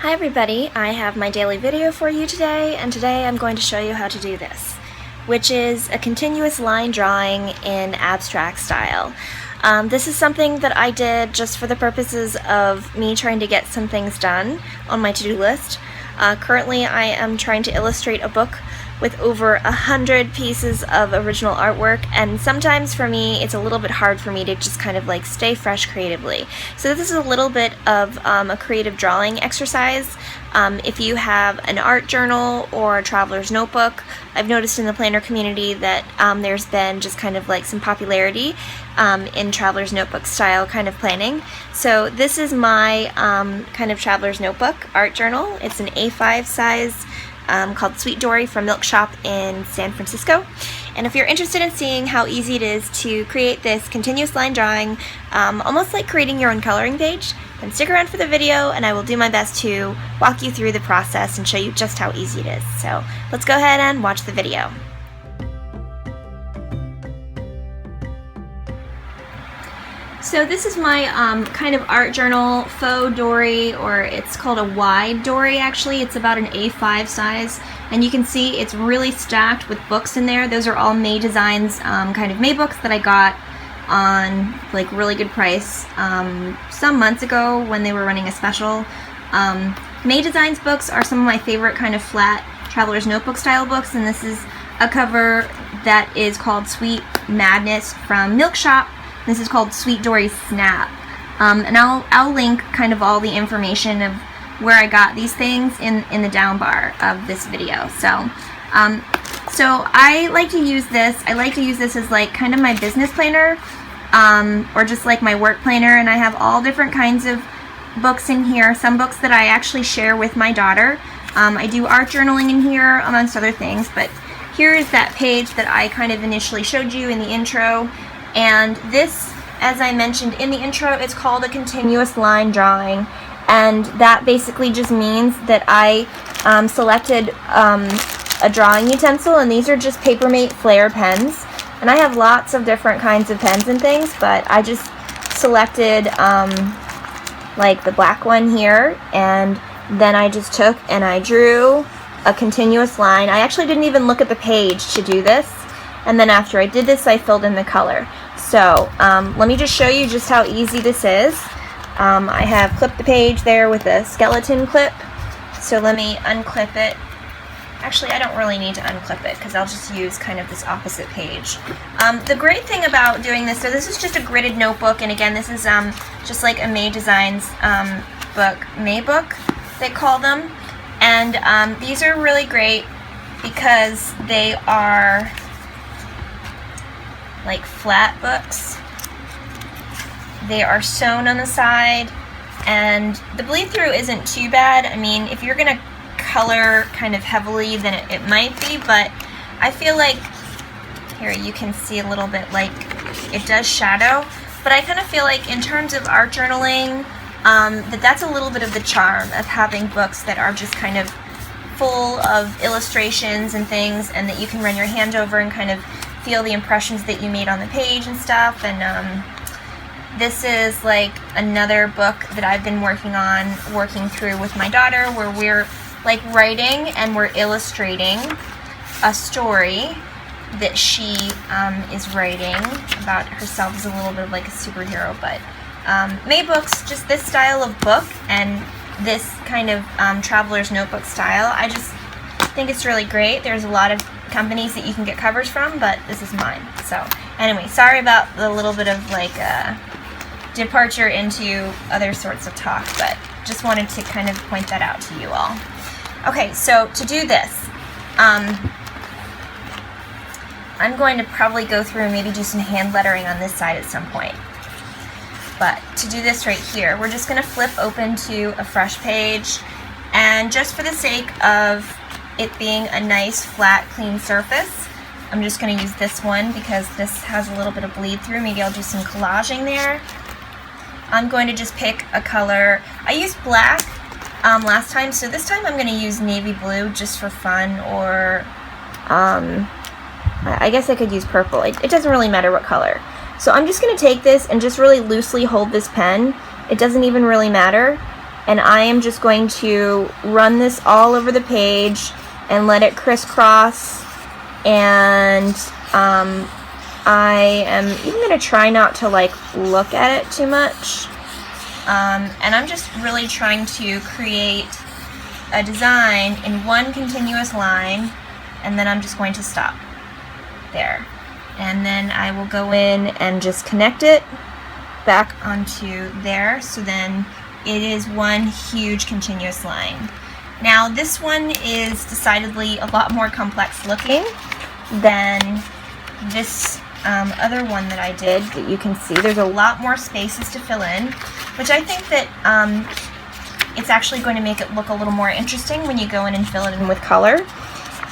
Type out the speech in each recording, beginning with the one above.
Hi everybody, I have my daily video for you today, and today I'm going to show you how to do this, which is a continuous line drawing in abstract style. This is something that I did just for the purposes of me trying to get some things done on my to-do list. Currently I am trying to illustrate a book with over 100 pieces of original artwork, and sometimes for me it's a little bit hard for me to just kind of like stay fresh creatively. So this is a little bit of a creative drawing exercise. If you have an art journal or a traveler's notebook, I've noticed in the planner community that there's been just kind of like some popularity in traveler's notebook style kind of planning. So this is my kind of traveler's notebook art journal. It's an A5 size called Sweet Dory from Milk Shop in San Francisco. And if you're interested in seeing how easy it is to create this continuous line drawing, almost like creating your own coloring page, then stick around for the video and I will do my best to walk you through the process and show you just how easy it is. So let's go ahead and watch the video. So this is my kind of art journal faux dory, or it's called a wide dory actually. It's about an A5 size, and you can see it's really stacked with books in there. Those are all May Designs kind of May books that I got on like really good price some months ago when they were running a special. May Designs books are some of my favorite kind of flat traveler's notebook style books, and this is a cover that is called Sweet Madness from Milk Shop. This is called Sweet Dory Snap, and I'll link kind of all the information of where I got these things in the down bar of this video. So I like to use this. I like to use this as like kind of my business planner, or just like my work planner, and I have all different kinds of books in here. Some books that I actually share with my daughter. I do art journaling in here amongst other things, but here is that page that I kind of initially showed you in the intro. And this, as I mentioned in the intro, it's called a continuous line drawing, and that basically just means that I selected a drawing utensil, and these are just Papermate Flair pens, and I have lots of different kinds of pens and things, but I just selected like the black one here, and then I just took and I drew a continuous line. I actually didn't even look at the page to do this. And then after I did this, I filled in the color. So let me just show you just how easy this is. I have clipped the page there with a skeleton clip. So let me unclip it. Actually, I don't really need to unclip it because I'll just use kind of this opposite page. The great thing about doing this, so this is just a gridded notebook, and again, this is just like a May Designs book, May book, they call them. And these are really great because they are like flat books. They are sewn on the side, and the bleed through isn't too bad. I mean, if you're gonna color kind of heavily, then it might be, but I feel like here you can see a little bit like it does shadow, but I kind of feel like in terms of art journaling, that's a little bit of the charm of having books that are just kind of full of illustrations and things, and that you can run your hand over and kind of feel the impressions that you made on the page and stuff. And this is like another book that I've been working through with my daughter, where we're like writing and we're illustrating a story that she is writing about herself as a little bit of like a superhero. But May books, just this style of book and this kind of traveler's notebook style, I just think it's really great. There's a lot of companies that you can get covers from, but this is mine. So anyway, sorry about the little bit of like departure into other sorts of talk, but just wanted to kind of point that out to you all. Okay, so to do this, I'm going to probably go through and maybe do some hand lettering on this side at some point. But to do this right here, we're just going to flip open to a fresh page, and just for the sake of it being a nice flat clean surface, I'm just going to use this one because this has a little bit of bleed through. Maybe I'll do some collaging there. I'm going to just pick a color. I used black last time, so this time I'm going to use navy blue just for fun, or I guess I could use purple. It doesn't really matter what color. So I'm just going to take this and just really loosely hold this pen. It doesn't even really matter. and I am just going to run this all over the page and let it crisscross, and I am even going to try not to like look at it too much, and I'm just really trying to create a design in one continuous line, and then I'm just going to stop there, and then I will go in and just connect it back onto there, so then it is one huge continuous line. Now this one is decidedly a lot more complex looking than this other one that I did that you can see. There's a lot more spaces to fill in, which I think that it's actually going to make it look a little more interesting when you go in and fill it in with color.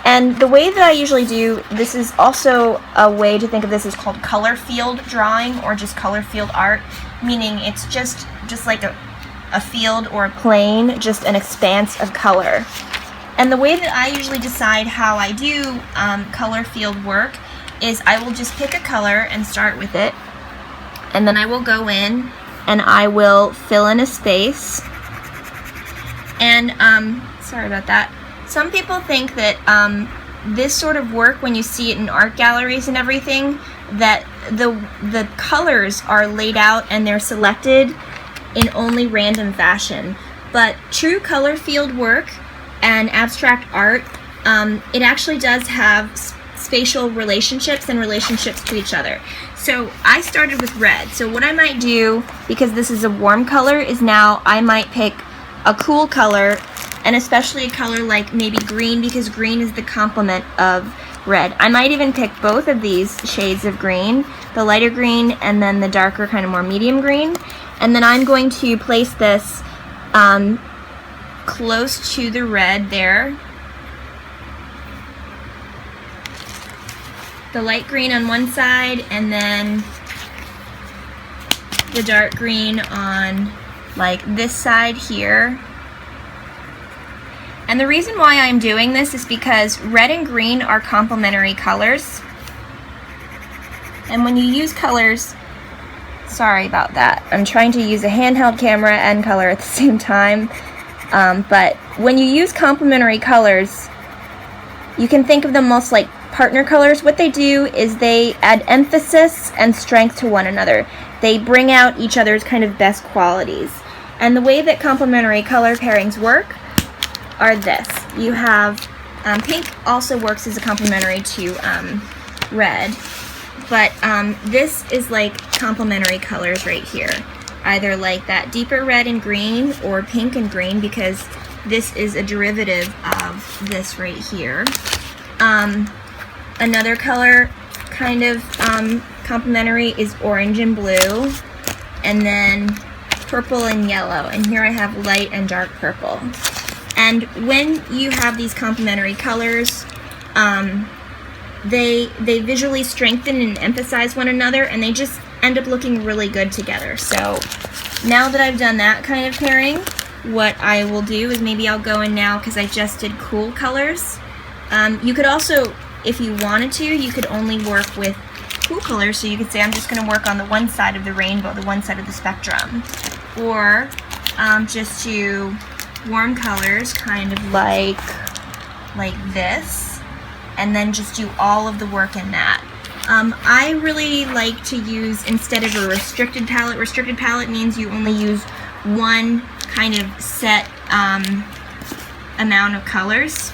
And the way that I usually do this is also a way to think of this as called color field drawing, or just color field art, meaning it's just like a field or a plane, just an expanse of color. And the way that I usually decide how I do color field work is I will just pick a color and start with it, and then I will go in and I will fill in a space. And sorry about that. Some people think that this sort of work, when you see it in art galleries and everything, that the colors are laid out and they're selected in only random fashion. But true color field work and abstract art, it actually does have spatial relationships and relationships to each other. So I started with red. So what I might do, because this is a warm color, is now I might pick a cool color, and especially a color like maybe green, because green is the complement of red. I might even pick both of these shades of green, the lighter green and then the darker kind of more medium green, and then I'm going to place this close to the red there. The light green on one side and then the dark green on like this side here. And the reason why I'm doing this is because red and green are complementary colors. And when you use colors, sorry about that, I'm trying to use a handheld camera and color at the same time. But when you use complementary colors, you can think of them most like partner colors. What they do is they add emphasis and strength to one another. They bring out each other's kind of best qualities. And the way that complementary color pairings work are this. You have pink also works as a complementary to red, but this is like complementary colors right here, either like that deeper red and green or pink and green, because this is a derivative of this right here. Another color kind of complementary is orange and blue, and then purple and yellow, and here I have light and dark purple. And when you have these complementary colors, they visually strengthen and emphasize one another, and they just end up looking really good together. So now that I've done that kind of pairing, what I will do is maybe I'll go in now, because I just did cool colors. You could also, if you wanted to, you could only work with cool colors, so you could say I'm just going to work on the one side of the rainbow, the one side of the spectrum, or just do warm colors, kind of like this, and then just do all of the work in that. I really like to use, instead of a restricted palette means you only use one kind of set amount of colors.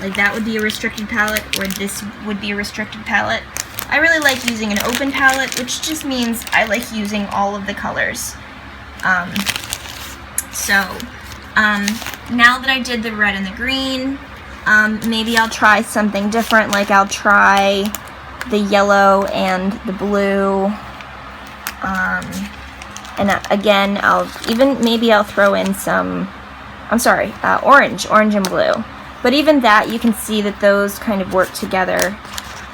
Like that would be a restricted palette, or this would be a restricted palette. I really like using an open palette, which just means I like using all of the colors. Now that I did the red and the green, maybe I'll try something different, like I'll try the yellow and the blue, and again, maybe I'll throw in some, orange and blue. But even that, you can see that those kind of work together.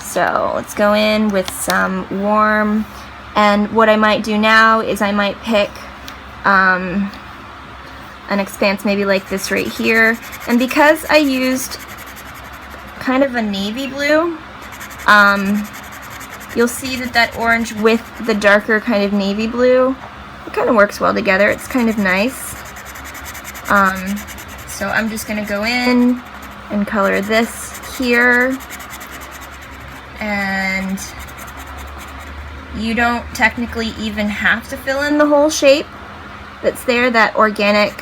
So let's go in with some warm, and what I might do now is I might pick an expanse maybe like this right here, and because I used kind of a navy blue, you'll see that orange with the darker kind of navy blue, it kind of works well together. It's kind of nice. So I'm just going to go in and color this here. And you don't technically even have to fill in the whole shape that's there, that organic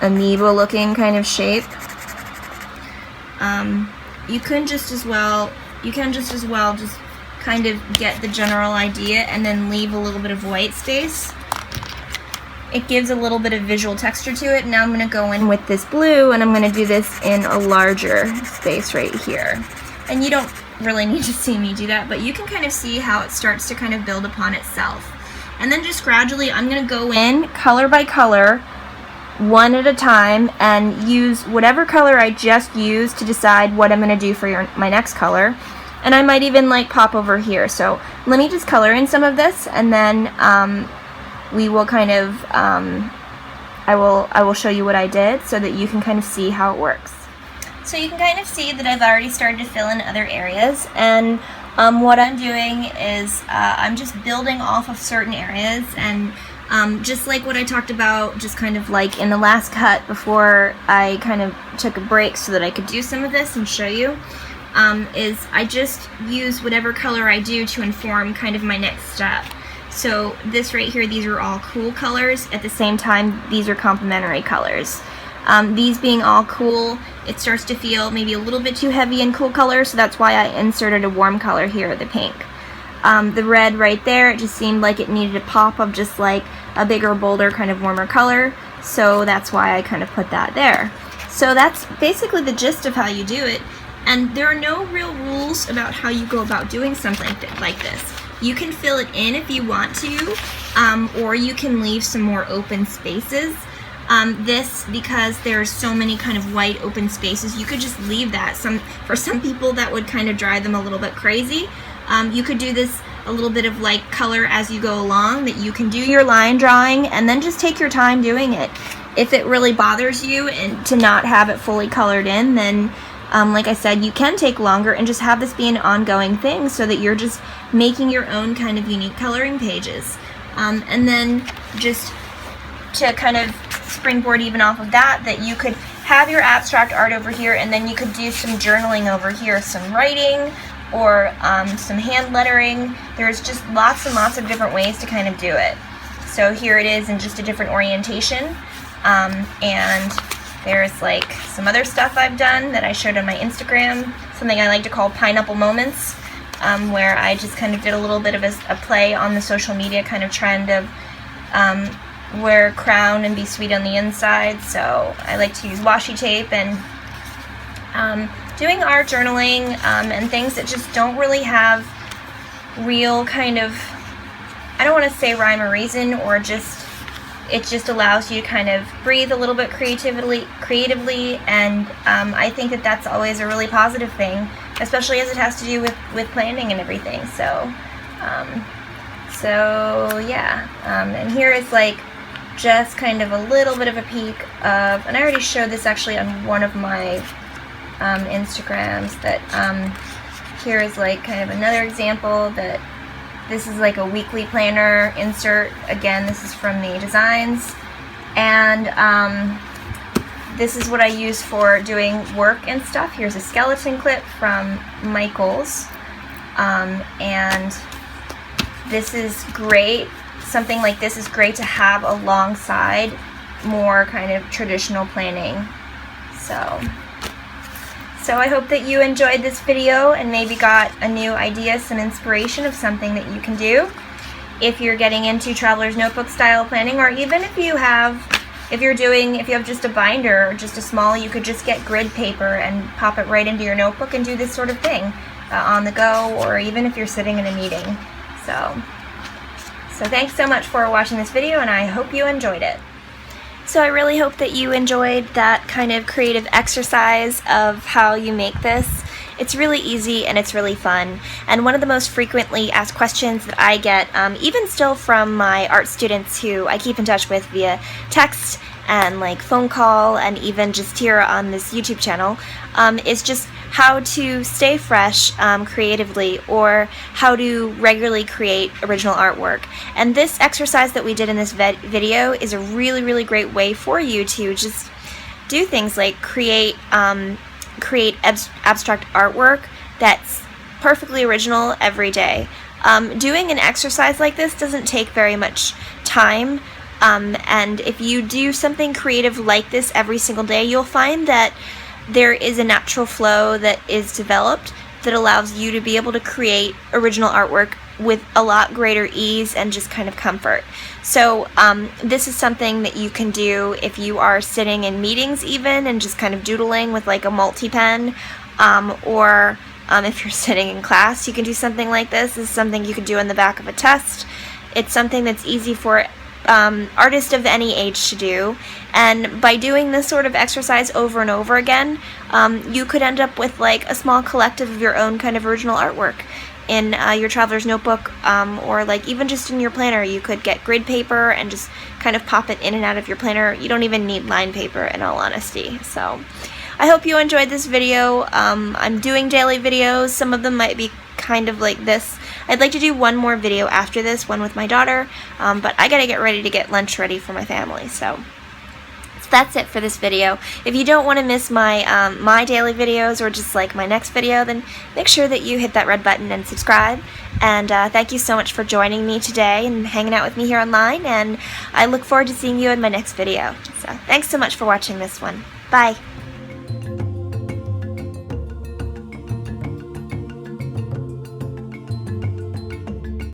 amoeba looking kind of shape. You can just as well just kind of get the general idea and then leave a little bit of white space. It gives a little bit of visual texture to it. Now I'm going to go in with this blue and I'm going to do this in a larger space right here. And you don't really need to see me do that, but you can kind of see how it starts to kind of build upon itself. And then just gradually I'm going to go in color by color, one at a time, and use whatever color I just used to decide what I'm going to do for my next color. And I might even like pop over here. So let me just color in some of this, and then we will kind of I will show you what I did so that you can kind of see how it works. So you can kind of see that I've already started to fill in other areas, and what I'm doing is I'm just building off of certain areas, and just like what I talked about, just kind of like in the last cut before I kind of took a break so that I could do some of this and show you, is I just use whatever color I do to inform kind of my next step. So this right here, these are all cool colors. At the same time, these are complementary colors. These being all cool, it starts to feel maybe a little bit too heavy in cool color, so that's why I inserted a warm color here, the pink. The red right there, it just seemed like it needed a pop of just like a bigger, bolder, kind of warmer color, so that's why I kind of put that there. So that's basically the gist of how you do it, and there are no real rules about how you go about doing something like this. You can fill it in if you want to, or you can leave some more open spaces. Because there's so many kind of white open spaces, you could just leave that. For some people that would kind of drive them a little bit crazy. You could do this a little bit of like color as you go along, that you can do your line drawing and then just take your time doing it. If it really bothers you and to not have it fully colored in, then like I said, you can take longer and just have this be an ongoing thing so that you're just making your own kind of unique coloring pages. And then just to kind of springboard even off of that you could have your abstract art over here, and then you could do some journaling over here, some writing, or some hand lettering. There's just lots and lots of different ways to kind of do it. So here it is in just a different orientation, and there's like some other stuff I've done that I showed on my Instagram, something I like to call pineapple moments, where I just kind of did a little bit of a play on the social media kind of trend of wear a crown and be sweet on the inside. So I like to use washi tape and doing art journaling and things that just don't really have real kind of, I don't want to say rhyme or reason, or just, it just allows you to kind of breathe a little bit creatively, and I think that that's always a really positive thing, especially as it has to do with planning and everything. So yeah, and here is like just kind of a little bit of a peek of, and I already showed this actually on one of my Instagrams, that here is like kind of another example that this is like a weekly planner insert. Again, this is from the designs, and this is what I use for doing work and stuff. Here's a skeleton clip from Michael's, and this is great. Something like this is great to have alongside more kind of traditional planning. So I hope that you enjoyed this video and maybe got a new idea, some inspiration of something that you can do if you're getting into traveler's notebook style planning, or even if you have just a binder or just a small, you could just get grid paper and pop it right into your notebook and do this sort of thing on the go, or even if you're sitting in a meeting. So thanks so much for watching this video, and I hope you enjoyed it. So I really hope that you enjoyed that kind of creative exercise of how you make this. It's really easy and it's really fun. And one of the most frequently asked questions that I get, even still from my art students who I keep in touch with via text and like phone call and even just here on this YouTube channel, is just how to stay fresh creatively, or how to regularly create original artwork. And this exercise that we did in this video is a really great way for you to just do things like create abstract artwork that's perfectly original every day. Doing an exercise like this doesn't take very much time, and if you do something creative like this every single day, you'll find that there is a natural flow that is developed that allows you to be able to create original artwork with a lot greater ease and just kind of comfort. So this is something that you can do if you are sitting in meetings even and just kind of doodling with like a multi-pen, or if you're sitting in class, you can do something like this. This is something you could do in the back of a test. It's something that's easy for artists of any age to do, and by doing this sort of exercise over and over again, you could end up with like a small collective of your own kind of original artwork in your traveler's notebook, or like even just in your planner. You could get grid paper and just kind of pop it in and out of your planner. You don't even need line paper, in all honesty. So I hope you enjoyed this video. I'm doing daily videos. Some of them might be kind of like this. I'd like to do one more video after this, one with my daughter, but I gotta get ready to get lunch ready for my family. So that's it for this video. If you don't want to miss my my daily videos, or just like my next video, then make sure that you hit that red button and subscribe. And thank you so much for joining me today and hanging out with me here online, and I look forward to seeing you in my next video. So thanks so much for watching this one. Bye.